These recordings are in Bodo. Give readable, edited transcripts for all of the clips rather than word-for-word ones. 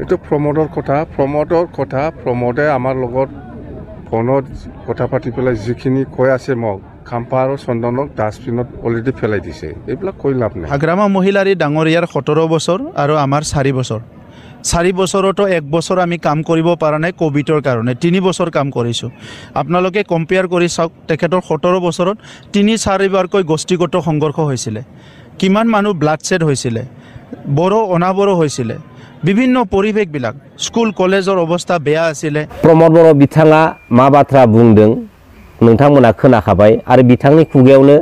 এইটো প্ৰমোদৰ কথা প্ৰমোদে আমাৰ লগত ফোনত কথা পাতি পেলাই যিখিনি কৈ আছে মোক খাম্পা আৰু চন্দনক ডাষ্টবিনত অলৰেডি পেলাই দিছে এইবিলাক কৈ লাভ নাই হাগ্ৰামা মহিলাৰী ডাঙৰীয়াৰ 17 বছৰ আৰু আমাৰ 4 বছৰ 4 বছৰতো 1 বছৰ আমি কাম কৰিব পৰা নাই কোভিডৰ কাৰণে 3 বছৰ কাম কৰিছোঁ আপোনালোকে কম্পেয়াৰ কৰি চাওক তেখেতৰ 17 বছৰত 3-4 বাৰকৈ গোষ্ঠীগত সংঘৰ্ষ হৈছিল কিমান মানুহ ব্লাড শেড হৈছিল বড়ো অনাবড়ো হৈছিল বিভিন্ন পৰিৱেশবিলাক স্কুল কলেজৰ অৱস্থা বেয়া আছিল प्रमोद बर' बिथाङा मा बाथ्रा बुंदों नोंथांमोना खोनाखाबाय आरो बिथांनि खुगायावनो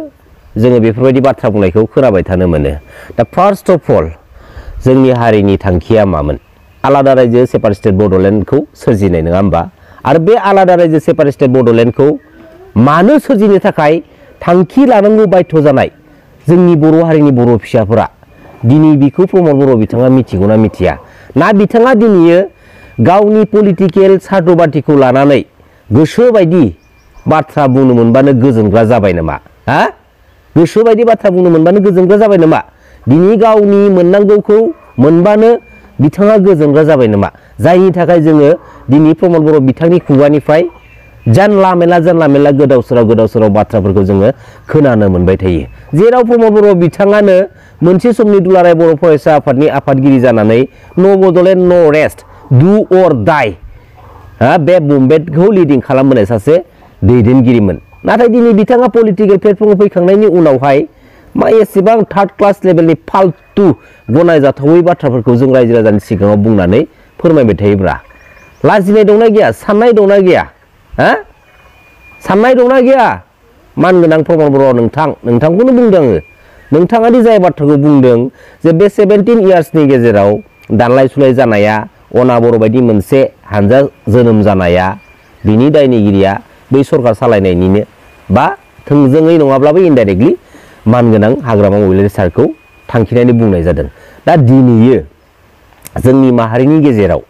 जोङो बेफोरबायदि बाथ्रा बुंनायखौ खोनाबाय थानो मोनो दा फार्स्ट अफ अल जोंनि हारिनि थांखिया मामोन आलादा रायजो सेपारेट स्टेट बड'लेण्डखौ सोरजिनाय नङा होमबा आरो बे आलादा रायजो सेपारेट स्टेट बड'लेण्डखौ मानो सोरजिनो थाखाय थांखि लानांगौ बाध्य जानाय जोंनि बर' हारिनि बर' फिसाफोरा दिनै बिखौ प्रमोद बर' बिथाङा मिथिगौना मिथिया ना बिथाङा दिनै गावनि पलिटिकेल सार्थबाथिखौ लानानै गोसो बायदि बाथ्रा बुंनो मोनबानो गोजोनग्रा जाबाय नामा हा गोसो बायदि बाथ्रा बुंनो मोनबानो गोजोनग्रा जाबाय नामा दिनै गावनि मोननांगौखौ मोनबानो बिथाङा गोजोनग्रा जाबाय नामा जायनि थाखाय जोङो दिनै प्रमोद बर' बिथांनि खुगानिफ्राय जानला मेला गोदाव सोराव बाथ्राफोरखौ जोङो खोनानो मोनबाय थायो जेराव प्रमोद बर' बिथाङानो मोनसे समनि दुलाराय बर' फरायसा आफादनि आफादगिरि जानानै नो बड'लेण्ड नो रेस्ट डु अर डाइ बे मुभमेन्टखौ लिडिं खालामबोनाय सासे दैदेनगिरिमोन नाथाय दिनै बिथाङा पलिटिकेल प्लेटफर्मआव फैखांनायनि उनावहाय मा एसेबां थार्ड क्लास लेभेलनि फालतु गनायजाथावै बाथ्राफोरखौ जों रायजो राजानि सिगाङाव बुंनानै फोरमायबाय थायोब्रा लाजिनाय दंना गैया साननाय दंना गैया साननाय दंना गैया मानगोनां प्रमोद बर' नोंथांखौनो बुंदों आङो नोंथाङा दि जाय बाथ्राखौ बुंदों जे बे 17 इयार्सनि गेजेराव दानलाय सुलाय जानाया अनाबर बायदि मोनसे हानजा जोनोम जानाया बिनि दायनिगिरिया बै सरकार सालायनायनिनो बा थोंजोङै नङाब्लाबो इनडाइरेक्टलि मानगोनां हाग्रामा महिलारी सारखौ थांखिनानै बुंनाय जादों दा दिनैयो जोंनि माहारिनि गेजेराव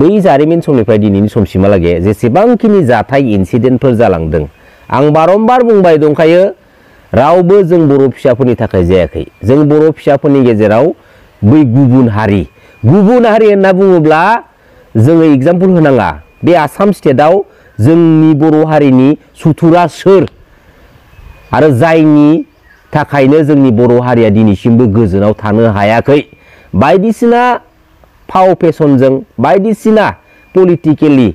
बै जारिमिन समनिफ्राय दिनैनि समसिमहालागै जेसेबांखिनि जाथाय इनसिडेन्टफोर जालांदों आं बारम्बार बुंबाय दंखायो रावबो जों बर' फिसाफोरनि थाखाय जायाखै जों बर' फिसाफोरनि गेजेराव बै गुबुन हारि होनना बुङोब्ला जोङो एग्जाम्पल होनाङा बे आसाम स्टेटआव जोंनि बर' हारिनि सुथुरा सोर आरो जायनि थाखायनो जोंनि बर' हारिया दिनैसिमबो गोजोनाव थानो हायाखै बायदिसिना फाव फेसनजों बायदिसिना पलिटिकेलि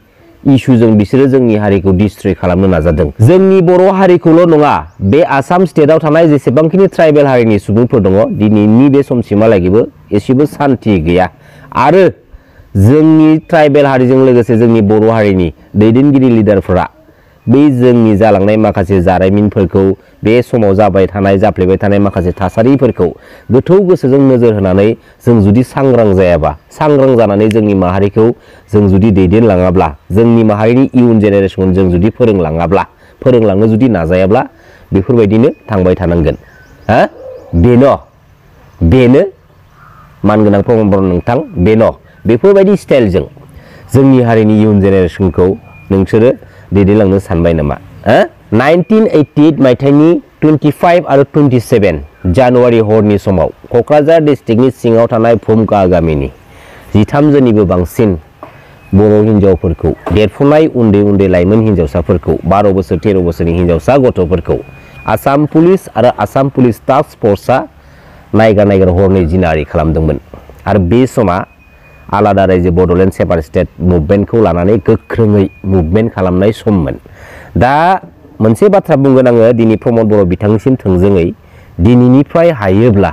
इशुजों बिसोरो जोंनि हारिखौ डिस्ट्रय खालामनो नाजादों जोंनि बर' हारिखौल' नङा बे आसाम स्टेटआव थानाय जेसेबांखिनि ट्राइबेल हारिनि सुबुंफोर दङ दिनैनि बे समसिमहालागैबो एसेबो सान्थि गैया आरो जोंनि ट्राइबेल हारिजों लोगोसे जोंनि बर' हारिनि दैदेनगिरि लिडारफोरा बै जोंनि जालांनाय माखासे जारिमिनफोरखौ बे समाव जाफ्लेबाय थानाय माखासे थासारिफोरखौ गोथौ गोसोजों नोजोर होनानै जों जुदि सांग्रां जायाबा सांग्रां जानानै जोंनि माहारिखौ जों जुदि दैदेनलाङाब्ला जोंनि माहारिनि इयुन जेनेरेसनखौ जों जुदि फोरोंलांनो जुदि नाजायाब्ला बेफोरबायदिनो थांबाय थानांगोन बेनो मानगोनां प्रमोद बर' नोंथां बेफोरबायदि स्टाइलजों जोंनि हारिनि इयुन जेनेरेसनखौ नोंसोरो दैदेनलांनो सानबाय नामा 1988 मायथाइनि 25 आरो 27 जानुवारि हरनि समाव क'क्राझार डिस्ट्रिक्टनि सिङाव थानाय भुमका गामिनि 13 जोनिबो बांसिन बर' हिन्जावफोरखौ देरफुनाय उन्दै लाइमोन हिन्जावसाफोरखौ 12 बोसोर 13 बोसोरनि हिन्जावसा गथ'फोरखौ आसाम पुलिस आरो आसाम पुलिस टास्क फर्सआ नायगार हरनै जिनाहारि खालामदोंमोन आरो बे समा आलादा रायजो बड'लेण्ड सेपारेट स्टेट मुभमेन्टखौ लानानै गोख्रोङै मुभमेन्ट खालामनाय सममोन दा मोनसे बाथ्रा बुंगोन आङो दिनै प्रमोद बर' बिथांनिसिम थोंजोङै दिनैनिफ्राय हायोब्ला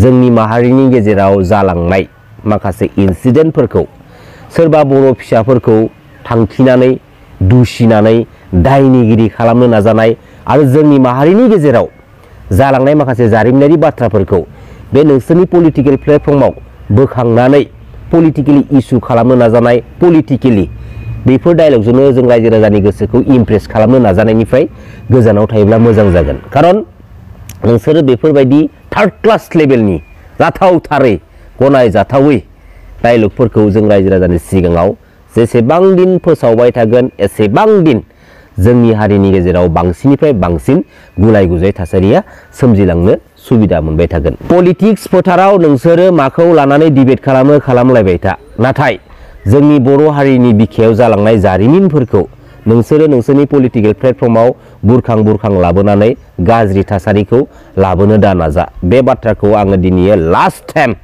जोंनि माहारिनि गेजेराव जालांनाय माखासे इनसिडेन्टफोरखौ सोरबा बर' फिसाफोरखौ थांखिनानै दुसिनानै दायनिगिरि खालामनो नाजानाय आरो जोंनि माहारिनि गेजेराव जालांनाय माखासे जारिमिनारि बाथ्राफोरखौ बे नोंसोरनि पलिटिकेल प्लेटफर्मआव बोखांनानै पलिटिकेलि इशु खालामनो नाजानाय पलिटिकेलि बेफोर डायलगजोंनो जों रायजो राजानि गोसोखौ इमप्रेस खालामनो नाजानायनिफ्राय गोजानाव थायोब्ला मोजां जागोन खारन नोंसोरो बेफोरबायदि थार्ड क्लास लेभेलनि जाथावथारै गनायजाथावै डायलगफोरखौ जों रायजो राजानि सिगाङाव जेसेबां दिन फोसावबाय थागोन एसेबां दिन जोंनि हारिनि गेजेराव बांसिननिफ्राय बांसिन गुलाय गुजाय थासारिया सोमजिलांनो सुबिदा मोनबाय थागोन पलिटिक्स फोथाराव नोंसोरो माखौ लानानै डिबेट खालामलायबाय था नाथाय जोंनि बर' हारिनि बिखायाव जालांनाय जारिमिनफोरखौ नोंसोरो नोंसोरनि पलिटिकल प्लेटफर्माव बुरखां लाबोनानै गाज्रि थासारिखौ लाबोनो दा नाजा बे बाथ्राखौ आङो दिनै लास्ट टाइम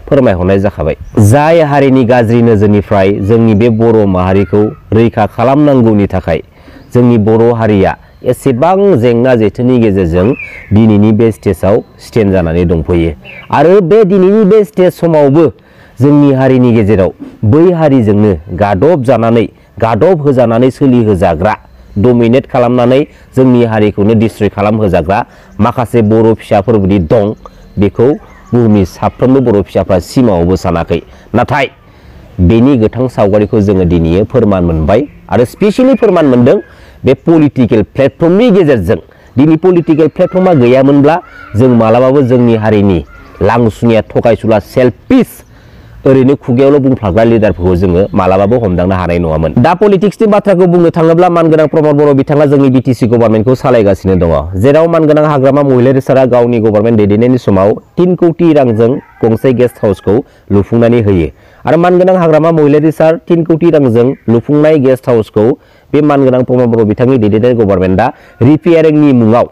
फोरमायहरनाय जाखाबाय जाय हारिनि गाज्रि नोजोरनिफ्राय जोंनि बे बर' माहारिखौ रैखा खालामनांगौनि थाखाय जोंनि बर' हारिया एसेबां जेंना जेथोनि गेजेरजों दिनैनि बे स्टेजाव स्टेन्ड जानानै दंफैयो आरो बे दिनैनि बे स्टेज समावबो जोंनि हारिनि गेजेराव बै हारिजोंनो गादब होजानानै सोलिहोजाग्रा डमिनेट खालामनानै जोंनि हारिखौनो डिस्ट्रय खालामहोजाग्रा माखासे बर' फिसाफोरबायदि दं बेखौ बुहुमनि साफ्रोमबो बर' फिसाफ्रा सिमाङावबो सानाखै नाथाय बेनि गोथां सावगारिखौ जोङो दिनै फोरमान मोनबाय आरो स्पेशली फोरमान मोनदों बे पलिटिकल प्लेटफर्मनि गेजेरजों दिनै पलिटिकल प्लेटफर्मा गैयामोनब्ला जों मालाबाबो जोंनि हारिनि लांसुनिया थगायसुला सेल्फिश ओरैनो खुगायावल' बुंफ्लाग्रा लिडारफोरखौ जोङो मालाबाबो हमदांनो हानाय नङामोन दा पलिटिक्सनि बाथ्राखौ बुंनो थाङोब्ला मानगोनां प्रमद बर' बिथाङा जोंनि बिटिसि गभर्नमेन्टखौ सालायगासिनो दङ जेराव मानगोनां हाग्रामा महिलारि सारा गावनि गभर्नमेन्ट दैदेननायनि समाव 3 कोटि रांजों गंसे गेस्ट हाउसखौ लुफुंनानै होयो आरो मानगोनां हाग्रामा महिलारि सार 3 कोटि रांजों लुफुंनाय गेस्ट हाउसखौ बे मानगोनां प्रमद बर' बिथांनि दैदेननाय गभर्नमेन्टआ रिपेयारिंनि मुङाव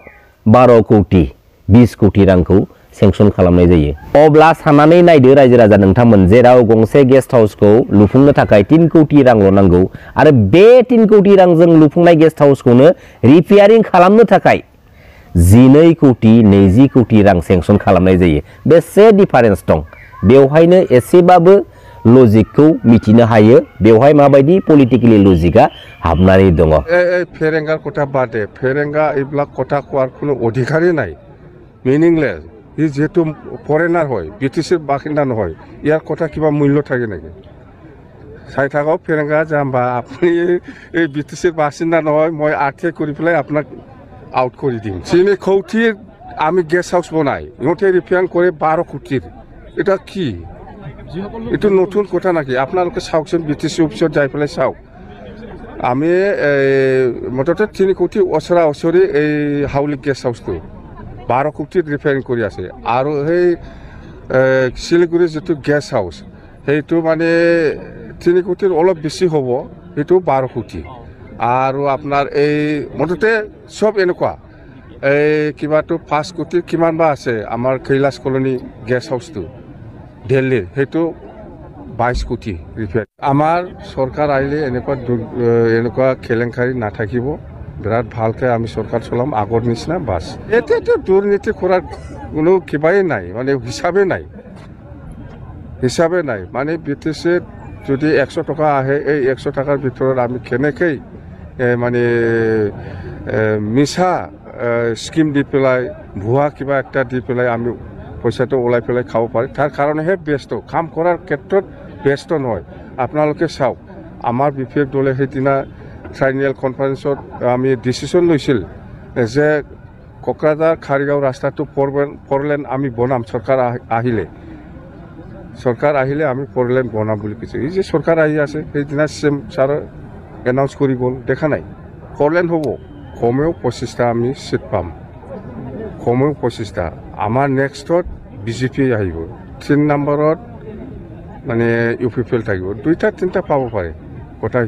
12 कोटि 20 कोटि रांखौ सेंसन खालामनाय जायो अब्ला साननानै नायदो रायजो राजा नोंथांमोन जेराव गंसे गेस्ट हाउसखौ लुफुंनो थाखाय 3 कोटि रांल' नांगौ आरो बे 3 कोटि रांजों लुफुंनाय गेस्ट हाउसखौनो रिपेयारिं खालामनो थाखाय 12 कोटि 20 कोटि रां सेंसन खालामनाय जायो बेसे डिफारेन्स दं बेवहायनो एसेबाबो लजिकखौ मिथिनो हायो बेवहाय माबायदि पलिटिकेलि लजिकआ हाबनानै दङ फेरेंगा कथा बादे फेरेंगा এইবিলাক কথা কোৱাৰ কোনো অধিকারই নাই মিনিংলেস ই যেহেতু ফরেনার হয় ব্রিটিশের বাসিন্দা নহয় ইয়ার কথা কিবা মূল্য থাকে নাকি চাই থাকক ফেরেঙ্গা যাম্বা আপনি এই ব্রিটিশের বাসিন্দা নহয় মই আর্থিক করে পেলাই আপনাক আউট করে দিম চিনি কৌটির আমি গেস্ট হাউস বনাই ইহঁতে রিপেয়ার করে 12 কোটির এটা কি এটা নতুন কথা নাকি আপনালোকে চাওকচোন বিটিসি অফিসত যাই পেলাই চাওক আমি মোটামুটি 3 কোটি ওচৰা ওচৰি এই হাউলি গেষ্ট হাউসটো 12 কোটিত রিপেয়ারিং কৰি আছে আৰু সেই শিলিগুড়িৰ যিটো গেষ্ট হাউস সেইটো মানে 3 কোটিৰ অলপ বেছি হ'ব সেইটো 12 কোটি আৰু আপোনাৰ এই মোটামুটি সব এনেকুৱা এই কিবাটো 5 কোটি কিমান বা আছে আমাৰ কৈলাশ কলনী গেষ্ট হাউসটো দিল্লীৰ সেইটো 22 কোটি রিপেয়ার আমার সরকার আইলে এনেকুৱা কেলেংকাৰী নাথাকিব বিরাট ভালকে আমি সরকার চলাম আগৰ নিচিনা বাস এতিয়াতো দুর্নীতি করার কোনো কিবাই নাই মানে হিসাবে নাই মানে ব্রিটিশের যদি 100 টাকা আহে এই 100 টাকার ভিতৰত আমি কেনেকৈ মানে মিছা স্কিম দি পেলাই ভুয়া কিবা একটা দি পেলাই আমি পইচাটো ওলাই পেলাই খাব পাৰি তাৰ কাৰণেহে ব্যস্ত কাম কৰাৰ ক্ষেত্ৰত ব্যস্ত নহয় আপোনালোকে চাওক আমাৰ বিপেক দলে সেইদিনা ট্ৰাইনিয়েল কনফাৰেন্সত আমি ডিচিশন লৈছিল যে কোকৰাঝাৰ খাৰিগাঁও ৰাস্তাটো ফৰলেন আমি বনাম চৰকাৰ আহিলে আমি ফৰলেন বনাম বুলি কৈছে এই যে চৰকাৰ আহি আছে সেইদিনা চিএম ছাৰ এনাউন্স কৰি গ'ল দেখা নাই ফৰলেন হ'ব কমেও 25টা আমি চিট পাম কমেও 25টা আমাৰ নেক্সটত বিজেপি আহিব 3 নম্বৰত মানে ইউপিপিএল থাকিব 2টা 3টা পাব পাৰে কথা